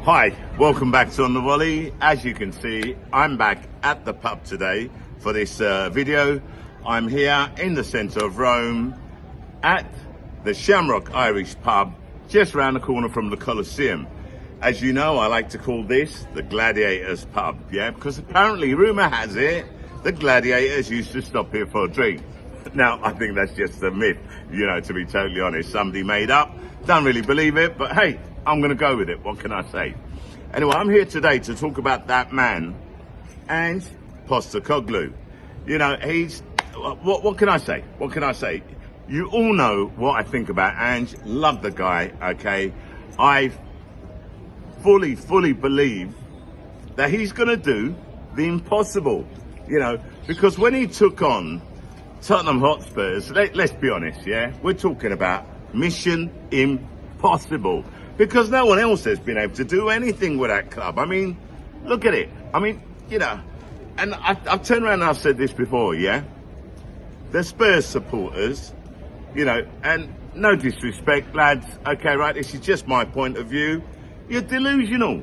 Hi, welcome back to On The Volley. As you can see, I'm back at the pub today for this video. I'm here in the centre of Rome at the Shamrock Irish pub, just round the corner from the Colosseum. As you know, I like to call this the Gladiators pub, yeah, because apparently, rumour has it, the Gladiators used to stop here for a drink. Now, I think that's just a myth, you know, to be totally honest. Somebody made up, don't really believe it, but hey, I'm going to go with it. What can I say? Anyway, I'm here today to talk about that man, Ange Postecoglou. You know, he's, what can I say? What can I say? You all know what I think about Ange. Love the guy, okay? I fully believe that he's going to do the impossible, you know, because when he took on Tottenham Hotspurs, let's be honest, yeah? We're talking about mission impossible. Because no one else has been able to do anything with that club. I mean, look at it. I mean, you know, and I've turned around and I've said this before, yeah? The Spurs supporters, you know, and no disrespect, lads, okay, right, this is just my point of view. You're delusional.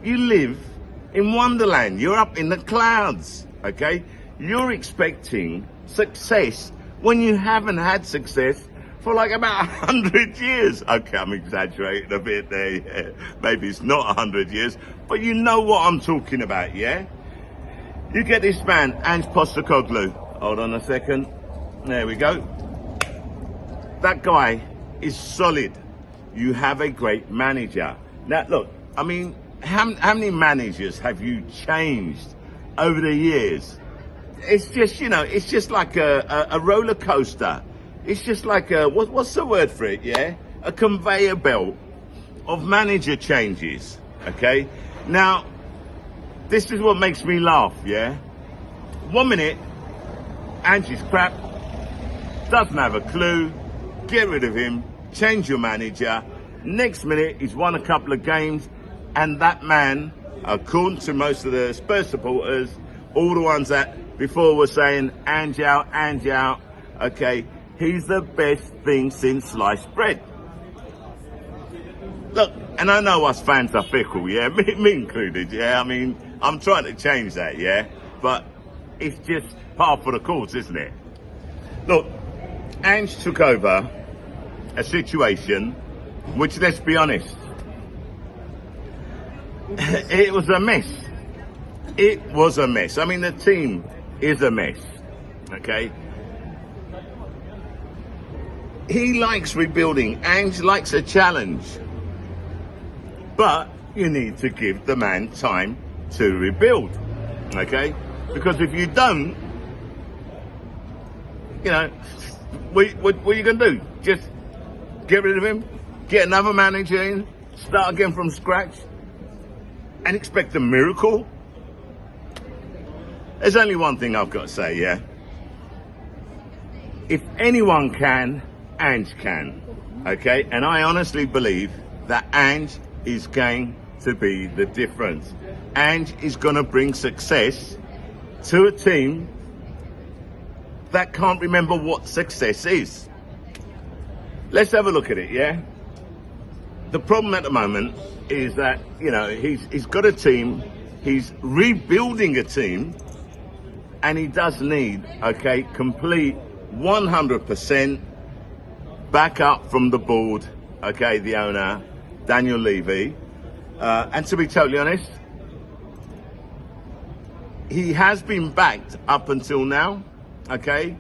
You live in Wonderland. You're up in the clouds, okay? You're expecting success when you haven't had success for like about 100 years. Okay, I'm exaggerating a bit there. Yeah. Maybe it's not 100 years, but you know what I'm talking about, yeah? You get this man, Ange Postecoglou. Hold on a second. There we go. That guy is solid. You have a great manager. Now, look, I mean, how many managers have you changed over the years? It's just, you know, it's just like a roller coaster. It's just like a, what's the word for it, yeah? A conveyor belt of manager changes, okay? Now, this is what makes me laugh, yeah? 1 minute, Ange's crap, doesn't have a clue, get rid of him, change your manager. Next minute, he's won a couple of games, and that man, according to most of the Spurs supporters, all the ones that before were saying, Ange out, okay? He's the best thing since sliced bread. Look, and I know us fans are fickle, yeah, me included, yeah. I mean, I'm trying to change that, yeah, but it's just par for the course, isn't it? Look, Ange took over a situation which, let's be honest, it was a mess. It was a mess. I mean, the team is a mess, okay? He likes rebuilding. Ange likes a challenge. But you need to give the man time to rebuild, okay? Because if you don't, you know, what are you going to do? Just get rid of him, get another manager in, start again from scratch, and expect a miracle? There's only one thing I've got to say, yeah? If anyone can, Ange can, okay? And I honestly believe that Ange is going to be the difference. Ange is going to bring success to a team that can't remember what success is. Let's have a look at it, yeah? The problem at the moment is that, you know, he's got a team, he's rebuilding a team, and he does need, okay, complete 100% back up from the board, okay, the owner, Daniel Levy. And to be totally honest, he has been backed up until now, okay?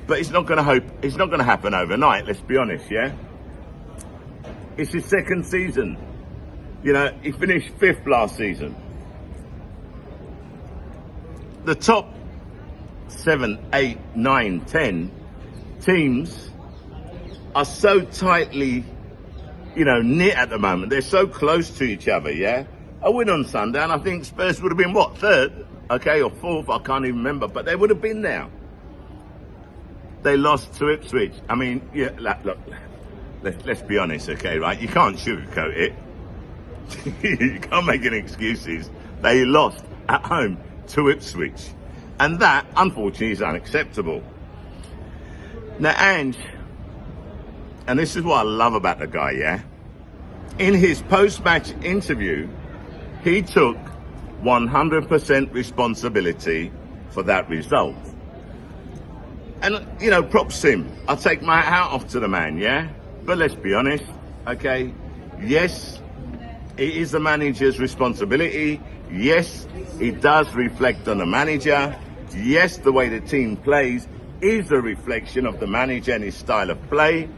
But it's not going to happen overnight, let's be honest, yeah? It's his second season. You know, he finished 5th last season. The top 7, 8, 9, 10 teams are so tightly, you know, knit at the moment. They're so close to each other, yeah? A win on Sunday, and I think Spurs would have been, what, 3rd? Okay, or 4th, I can't even remember, but they would have been there. They lost to Ipswich. I mean, yeah, look, let's be honest, okay, right? You can't sugarcoat it. You can't make any excuses. They lost at home to Ipswich. And that, unfortunately, is unacceptable. Now, Ange, and this is what I love about the guy, yeah? in his post-match interview, he took 100% responsibility for that result. And, you know, props to him. I'll take my hat off to the man, yeah? But let's be honest, okay? Yes, it is the manager's responsibility. Yes, it does reflect on the manager. Yes, the way the team plays is a reflection of the manager and his style of play.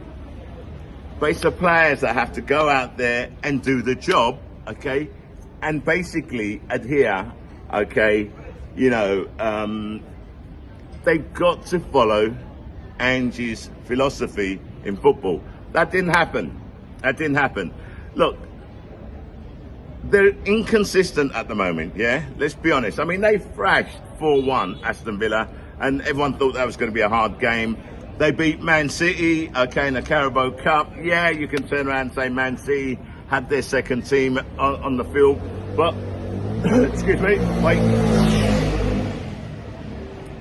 But it's the players that have to go out there and do the job, okay? And basically adhere, okay? You know, they've got to follow Ange's philosophy in football. That didn't happen. That didn't happen. Look, they're inconsistent at the moment, yeah? Let's be honest. I mean, they thrashed 4-1 Aston Villa, and everyone thought that was going to be a hard game. They beat Man City, okay, in the Carabao Cup. Yeah, you can turn around and say Man City had their second team on the field, but, excuse me, wait.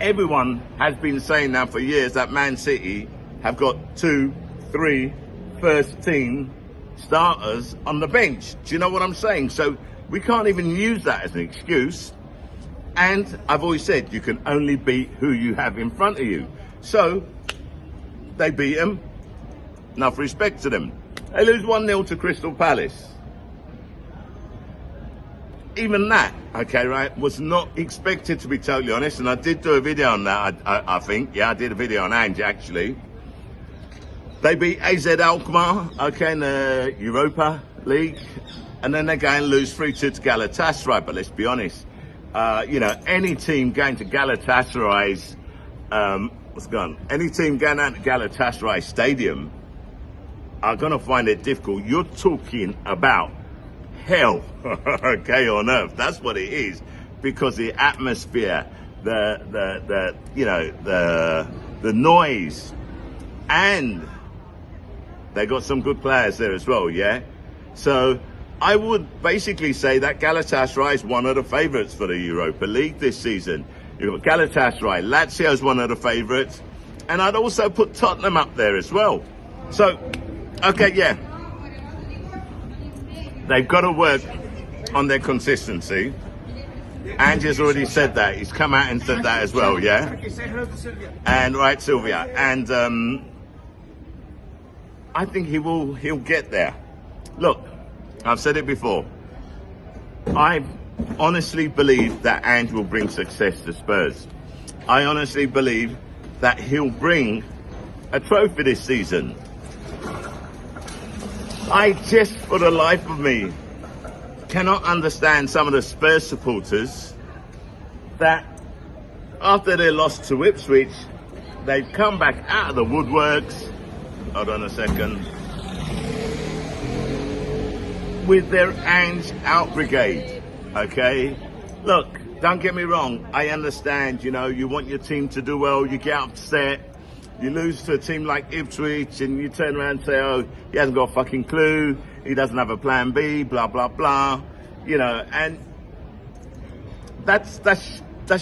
Everyone has been saying now for years that Man City have got 2-3 first team starters on the bench. Do you know what I'm saying? So we can't even use that as an excuse. And I've always said you can only beat who you have in front of you. So they beat them. Enough respect to them. They lose 1-0 to Crystal Palace. Even that, okay, right, was not expected, to be totally honest. And I did do a video on that, I think. Yeah, I did a video on Ange, actually. They beat AZ Alkmaar, okay, in the Europa League. And then they go and lose 3-2 to Galatasaray. But let's be honest, you know, any team going to Galatasaray's, any team going out to Galatasaray Stadium are going to find it difficult. You're talking about hell, okay, on earth. That's what it is, because the atmosphere, the you know, the noise, and they got some good players there as well, yeah? So I would basically say that Galatasaray is one of the favourites for the Europa League this season. You've got Galatasaray, Lazio is one of the favourites, and I'd also put Tottenham up there as well. So, okay, yeah. They've got to work on their consistency. Ange has already said that. He's come out and said that as well, yeah? And, right, Sylvia. And I think he'll get there. Look, I've said it before. I honestly believe that Ange will bring success to Spurs. I honestly believe that he'll bring a trophy this season. I just, for the life of me, cannot understand some of the Spurs supporters that after their loss to Ipswich, they've come back out of the woodworks, hold on a second, with their Ange out brigade, okay? Look, don't get me wrong, I understand, you know, you want your team to do well, you get upset, you lose to a team like Ipswich and you turn around and say, oh, he hasn't got a fucking clue, he doesn't have a plan B, blah, blah, blah. You know, and that's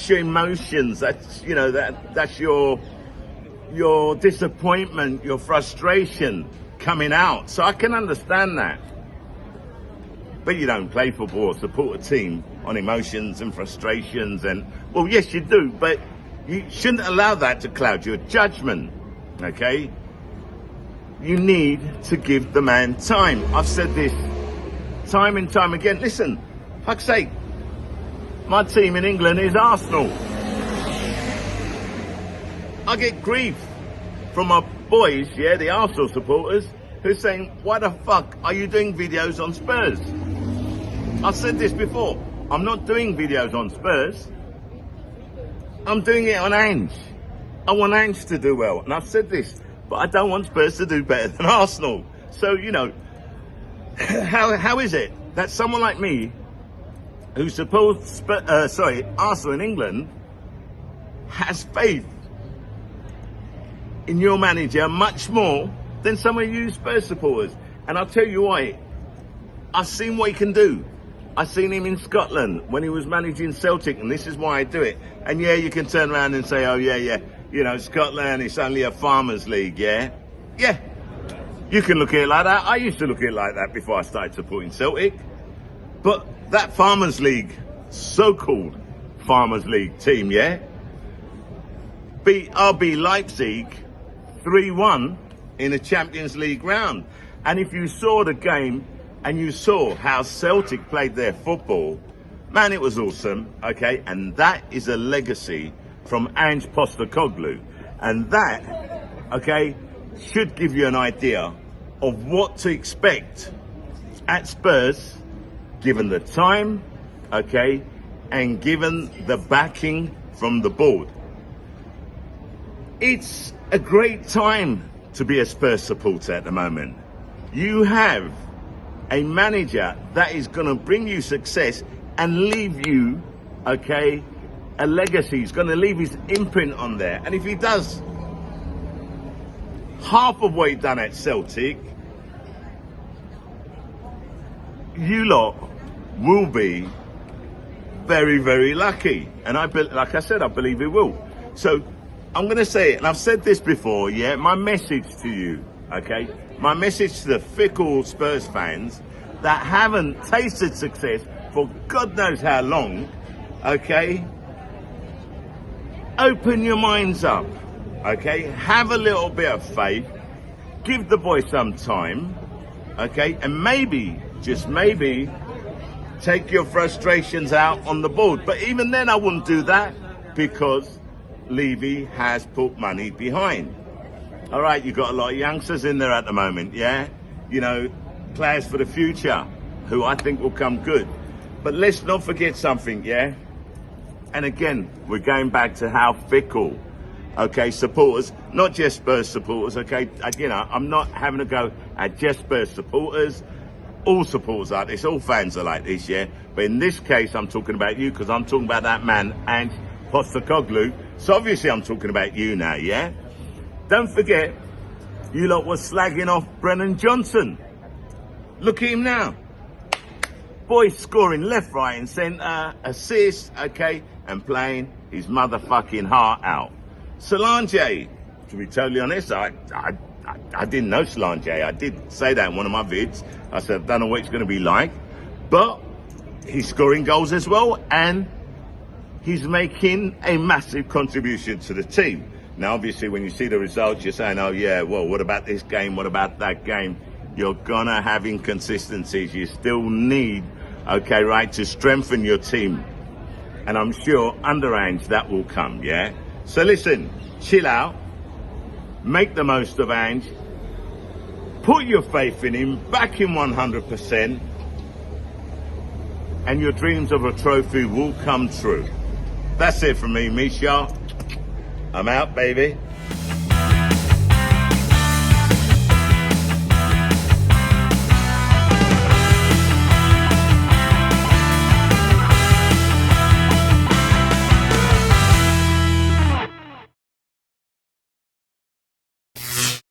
your emotions, that's, you know, that's your disappointment, your frustration coming out. So I can understand that. But you don't play football or support a team on emotions and frustrations and, well, yes, you do, but you shouldn't allow that to cloud your judgment, okay? You need to give the man time. I've said this time and time again. Listen, fuck's sake, my team in England is Arsenal. I get grief from my boys, yeah, the Arsenal supporters, who are saying, why the fuck are you doing videos on Spurs? I've said this before. I'm not doing videos on Spurs. I'm doing it on Ange. I want Ange to do well. And I've said this, but I don't want Spurs to do better than Arsenal. So, you know, how is it that someone like me, who supports Arsenal in England, has faith in your manager much more than some of you Spurs supporters? And I'll tell you why. I've seen what he can do. I've seen him in Scotland when he was managing Celtic, and this is why I do it. And yeah, you can turn around and say, oh yeah, you know, Scotland, it's only a farmers league, yeah? Yeah. You can look at it like that. I used to look at it like that before I started supporting Celtic. But that Farmers League, so-called Farmers League team, yeah, beat RB Leipzig 3-1 in the Champions League round. And if you saw the game and you saw how Celtic played their football, man, it was awesome, okay? And that is a legacy from Ange Postecoglou. And that, okay, should give you an idea of what to expect at Spurs, given the time, okay, and given the backing from the board. It's a great time to be a Spurs supporter at the moment. You have a manager that is going to bring you success and leave you, okay, a legacy. He's going to leave his imprint on there. And if he does half of what he done at Celtic, you lot will be very, very lucky. And like I said, I believe he will. So I'm going to say it, and I've said this before, yeah, my message to you, okay, my message to the fickle Spurs fans that haven't tasted success for God knows how long, okay, open your minds up, okay, have a little bit of faith, give the boy some time, okay, and maybe, just maybe, take your frustrations out on the board. But even then I wouldn't do that, because Levy has put money behind. All right, you've got a lot of youngsters in there at the moment, yeah? You know, players for the future who I think will come good. But let's not forget something, yeah? And again, we're going back to how fickle, okay, supporters, not just Spurs supporters, okay? You know, I'm not having a go at just Spurs supporters. All supporters are like this, all fans are like this, yeah? But in this case, I'm talking about you, because I'm talking about that man, Ange Postecoglou. So obviously I'm talking about you now, yeah? Don't forget, you lot was slagging off Brennan Johnson. Look at him now. Boy scoring left, right and centre, assists, okay, and playing his motherfucking heart out. Solange, to be totally honest, I didn't know Solange. I did say that in one of my vids. I said, I don't know what it's going to be like. But he's scoring goals as well, and he's making a massive contribution to the team. Now, obviously, when you see the results, you're saying, oh, yeah, well, what about this game? What about that game? You're going to have inconsistencies. You still need, okay, right, to strengthen your team. And I'm sure under Ange that will come, yeah? So listen, chill out. Make the most of Ange. Put your faith in him. Back him 100%. And your dreams of a trophy will come true. That's it from me, Shah. I'm out, baby.